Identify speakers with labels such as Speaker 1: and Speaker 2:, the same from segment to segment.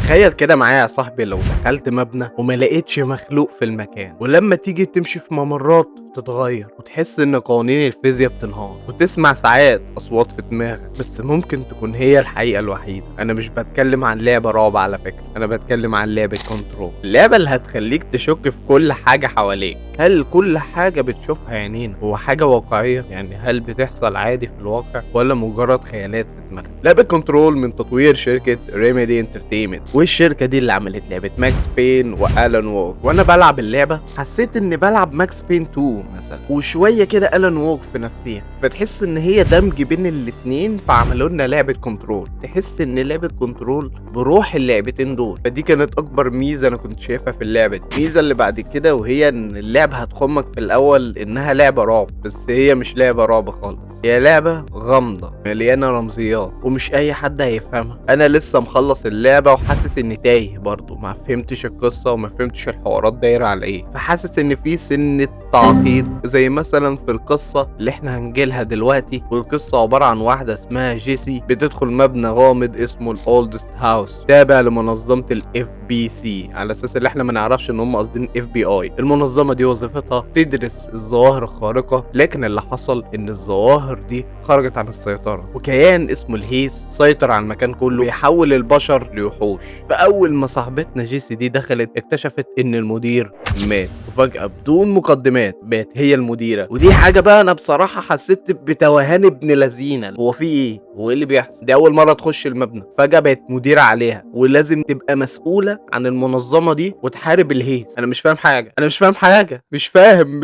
Speaker 1: تخيل كده معايا يا صاحبي لو دخلت مبنى وما لقيتش مخلوق في المكان، ولما تيجي تمشي في ممرات تتغير وتحس ان قوانين الفيزياء بتنهار، وتسمع ساعات اصوات في دماغك بس ممكن تكون هي الحقيقة الوحيدة. انا مش بتكلم عن لعبة رعب على فكرة، انا بتكلم عن لعبة كنترول، اللعبة اللي هتخليك تشك في كل حاجة حواليك. هل كل حاجة بتشوفها عينينا هو حاجة واقعية؟ يعني هل بتحصل عادي في الواقع ولا مجرد خيالات في دماغنا؟ لعبة كنترول من تطوير شركة ريميدي انترتينمنت، والشركة دي اللي عملت لعبة ماكس بين والان ووك. وانا بلعب اللعبة حسيت اني بلعب ماكس بين 2 مثلا، وشوية كده الان ووك في نفسها، فتحس ان هي دمج بين الاتنين، فعملوا لنا لعبة كنترول تحس ان لعبة كنترول بروح اللعبتين دول. فدي كانت اكبر ميزة انا كنت شايفها في اللعبة دي. الميزة اللي بعد كده وهي ان اللعبة هتخمك في الاول انها لعبة رعب، بس هي مش لعبة رعب خالص، هي لعبة غامضة مليانة رمزيات ومش اي حد هيفهمها. انا لسه مخلص اللعبة وحاسس اني تايه برضه، ما فهمتش القصة وما فهمتش الحوارات دايرة على ايه، فحاسس ان في سنة تعقيد. زي مثلا في القصة اللي احنا هنجيلها دلوقتي، والقصة عبارة عن واحدة اسمها جيسي بتدخل مبنى غامض اسمه الاولدست هاوس، تابع لمنظمة الاف بي سي، على اساس ان احنا ما نعرفش ان هم قاصدين اف بي اي. المنظمة دي وظيفتها تدرس الظواهر الخارقة، لكن اللي حصل ان الظواهر دي خرجت عن السيطرة، وكيان اسمه الهيس سيطر على المكان كله ويحول البشر لوحوش. فاول ما صاحبتنا جيسي دي دخلت اكتشفت ان المدير مات، وفجأة بدون مقدمات بقت هي المديرة. ودي حاجة بقى انا بصراحة حسيت بتوهان ابن لذينة، هو في ايه؟ هو ايه اللي بيحصل؟ دي اول مرة تخش المبنى فجأة بقت مديرة عليها، ولازم تبقى مسؤولة عن المنظمة دي وتحارب الهيس. انا مش فاهم حاجة، انا مش فاهم حاجة، مش فاهم.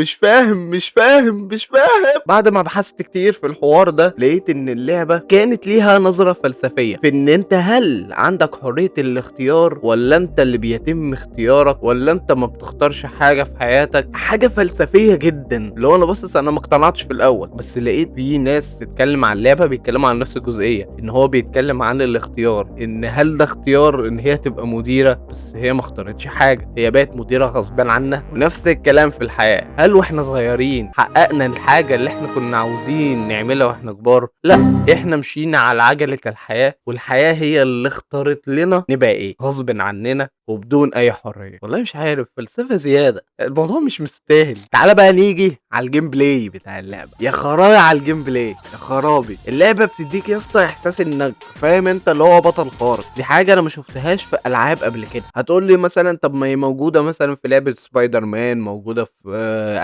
Speaker 1: بعد ما بحثت كتير في الحوار ده لقيت ان اللعبة كانت ليها نظرة فلسفية في ان انت هل عندك حرية الاختيار، ولا انت اللي بيتم اختيارك، ولا انت ما بتختارش حاجة في حياتك. حاجة فلسفية جدا. لو انا بص انا ما اقتنعتش في الاول، بس لقيت في ناس تتكلم عن اللعبة بيتكلموا عن نفس الجزئية، ان هو بيتكلم عن الاختيار، ان هل ده اختيار ان هي تبقى مديرة، بس هي ما اختارتش حاجة، هي بقت مديرة غصبا عنها. ونفس الكلام في الحياة، هل واحنا صغيرين حققنا الحاجة اللي احنا كنا عاوزين نعملها واحنا كبار؟ لا، احنا مشينا على عجلة الحياة، والحياة هي اللي اختارت لنا نبقى ايه غصب عننا وبدون اي حرية. والله مش عارف، فلسفة زيادة، الموضوع مش مستاهل. تعالى بقى نيجي على الجيم بلاي بتاع اللعبة. يا خرابي على الجيم بلاي، يا خرابي. اللعبة بتديك يا اسطى احساس انك فاهم انت اللي هو بطل خارق. دي حاجة انا ما شفتهاش في العاب قبل كده. هتقول لي مثلا طب ما هي موجودة مثلا في لعبة سبايدر مان، موجودة في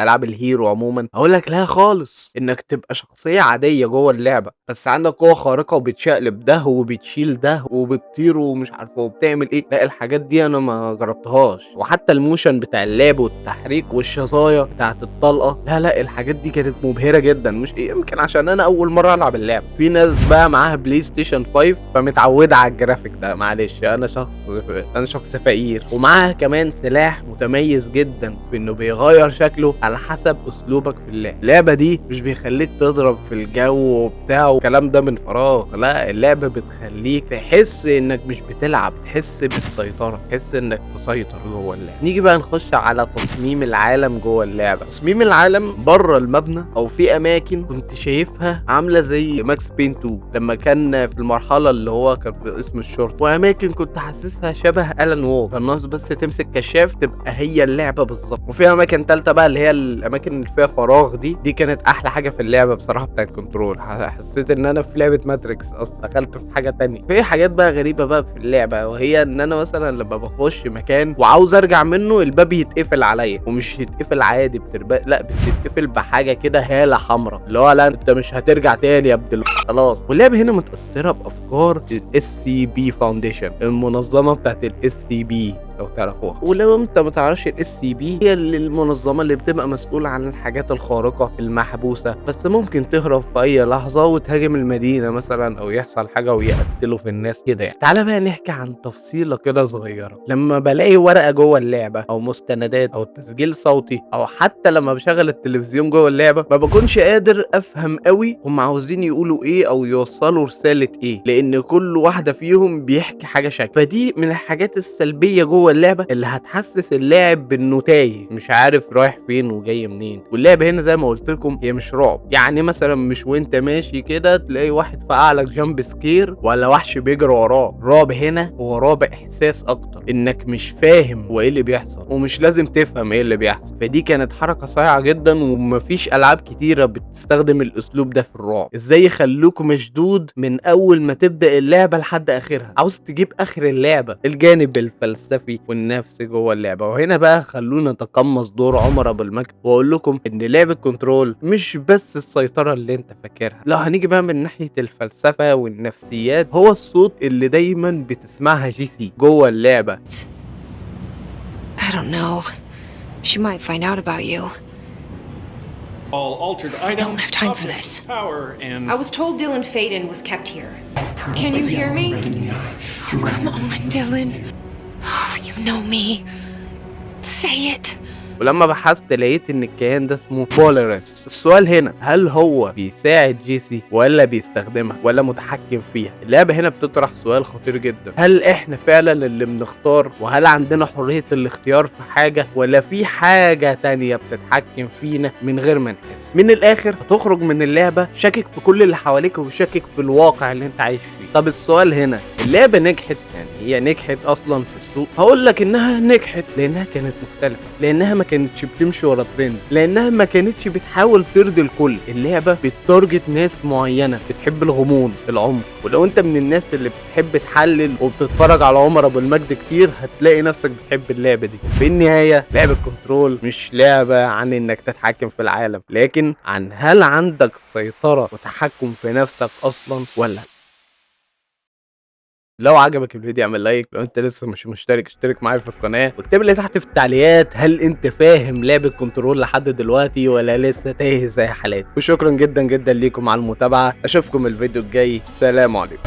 Speaker 1: العاب الهيرو عموما. هقول لك لا خالص، انك تبقى شخصية عادية جوه اللعبة بس عندك قوة خارقة وبتشقلب ده وبتشيل ده وبتطير ومش عارفه وبتعمل ايه. لا، الحاجات دي انا ما جربتهاش. وحتى الموشن بتاع اللعب والتحريك والشظايا بتاعت الطلقة، لا الحاجات دي كانت مبهرة جدا. مش يمكن عشان انا اول مرة العب اللعبة، في ناس بقى معاها بلاي ستيشن 5 فمتعودة على الجرافيك ده. معلش انا شخص فقير. ومعاها كمان سلاح متميز جدا في انه بيغير شكله على حسب اسلوبك في اللعب. اللعبة دي مش بيخليك تضرب في الجو وبتاع والكلام ده من فراغ، لا، اللعبة بتخليك تحس انك مش بتلعب، تحس بالسيطرة، تحس انك مسيطر جوه اللعبة. نيجي بقى نخش على تصميم العالم جوه اللعبة. تصميم العالم بره المبنى او في اماكن كنت شايفها عاملة زي ماكس بين 2 لما كان في المرحلة اللي هو كان في اسم الشرطة، واماكن كنت حاسسها شبه الان ووك، فالناس بس تمسك كشاف تبقى هي اللعبة بالظبط. وفي اماكن تالتة بقى اللي هي الاماكن اللي فيها فراغ، دي كانت احلى حاجة في اللعبة بصراحة بتاعت كنترول. حسيت ان انا في لعبة ماتريكس اصلا، دخلت في حاجة تانية. في حاجات بقى غريبة بقى في اللعبة، وهي ان انا مثلا لما بخش مكان وعاوز ارجع منه الباب يتقفل عليا، ومش يتقفل عادي لا، بتتقفل بحاجة كده هالة حمراء، اللي هو لا انت مش هترجع تاني يا ابن خلاص. واللعبة هنا متأثرة بافكار الاس سي بي فاونديشن، المنظمة بتاعت الاس سي بي لو تعرفوها. ولو انت ما تعرفش الاس سي بي، هي المنظمه اللي بتبقى مسؤوله عن الحاجات الخارقه المحبوسه، بس ممكن تهرب في اي لحظه وتهاجم المدينه مثلا، او يحصل حاجه ويقتلوا في الناس كده يعني. تعالى بقى نحكي عن تفصيله كده صغيره. لما بلاقي ورقه جوه اللعبه او مستندات او تسجيل صوتي، او حتى لما بشغل التلفزيون جوه اللعبه، ما بكونش قادر افهم قوي هم عاوزين يقولوا ايه او يوصلوا رساله ايه، لان كل واحده فيهم بيحكي حاجه شكل. فدي من الحاجات السلبيه جوه جوه اللعبه اللي هتحسس اللاعب بانه تايه، مش عارف رايح فين وجاي منين. واللعبه هنا زي ما قلت لكم هي مش رعب، يعني مثلا مش وانت ماشي كده تلاقي واحد فقعلك جامب سكير ولا وحش بيجري وراه. الرعب هنا هو رعب احساس اكتر، انك مش فاهم هو ايه اللي بيحصل ومش لازم تفهم ايه اللي بيحصل. فدي كانت حركه صايعه جدا، ومفيش العاب كتيره بتستخدم الاسلوب ده في الرعب. ازاي يخلوك مشدود من اول ما تبدا اللعبه لحد اخرها، عاوز تجيب اخر اللعبه. الجانب الفلسفي والنفسي جوه اللعبه. وهنا بقى خلونا نتقمص دور عمر ابو المجد واقول لكم ان لعبه كنترول مش بس السيطره اللي انت فاكرها. لو هنيجي بقى من ناحيه الفلسفه والنفسيات، هو الصوت اللي دايما بتسمعها جي سي جوه اللعبه.
Speaker 2: I don't know. She might find out about you.
Speaker 3: All altered items,
Speaker 2: I don't have time for
Speaker 3: objects,
Speaker 2: this.
Speaker 3: power, and
Speaker 4: I was told Dylan Faden was kept here. Can you hear me?
Speaker 2: Oh, come on, Dylan. Oh, you know me. Say it.
Speaker 1: ولما بحثت لقيت ان الكيان ده اسمه بولاريس. السؤال هنا، هل هو بيساعد جيسي ولا بيستخدمها ولا متحكم فيها؟ اللعبة هنا بتطرح سؤال خطير جدا، هل احنا فعلا اللي بنختار؟ وهل عندنا حرية الاختيار في حاجة ولا في حاجة تانية بتتحكم فينا من غير ما نحس؟ من الاخر هتخرج من اللعبة شاكك في كل اللي حواليك وشاكك في الواقع اللي انت عايش فيه. طب السؤال هنا، اللعبة نجحت؟ يعني هي نجحت اصلا في السوق؟ هقول لك انها نجحت لانها كانت مختلفة، لانها ما كانتش بتمشي ورا ترند، لانها ما كانتش بتحاول ترضي الكل. اللعبة بتارجت ناس معينة بتحب الغموض العمق. ولو انت من الناس اللي بتحب تحلل وبتتفرج على عمر ابو المجد كتير هتلاقي نفسك بتحب اللعبة دي. في النهاية لعبة كنترول مش لعبة عن انك تتحكم في العالم، لكن عن هل عندك سيطرة وتحكم في نفسك اصلا ولا. لو عجبك الفيديو اعمل لايك، لو انت لسه مش مشترك اشترك معايا في القناه، واكتب لي تحت في التعليقات هل انت فاهم لعبه كنترول لحد دلوقتي ولا لسه تايه زي حالاتي. وشكرا جدا جدا ليكم على المتابعه، اشوفكم الفيديو الجاي، سلام عليكم.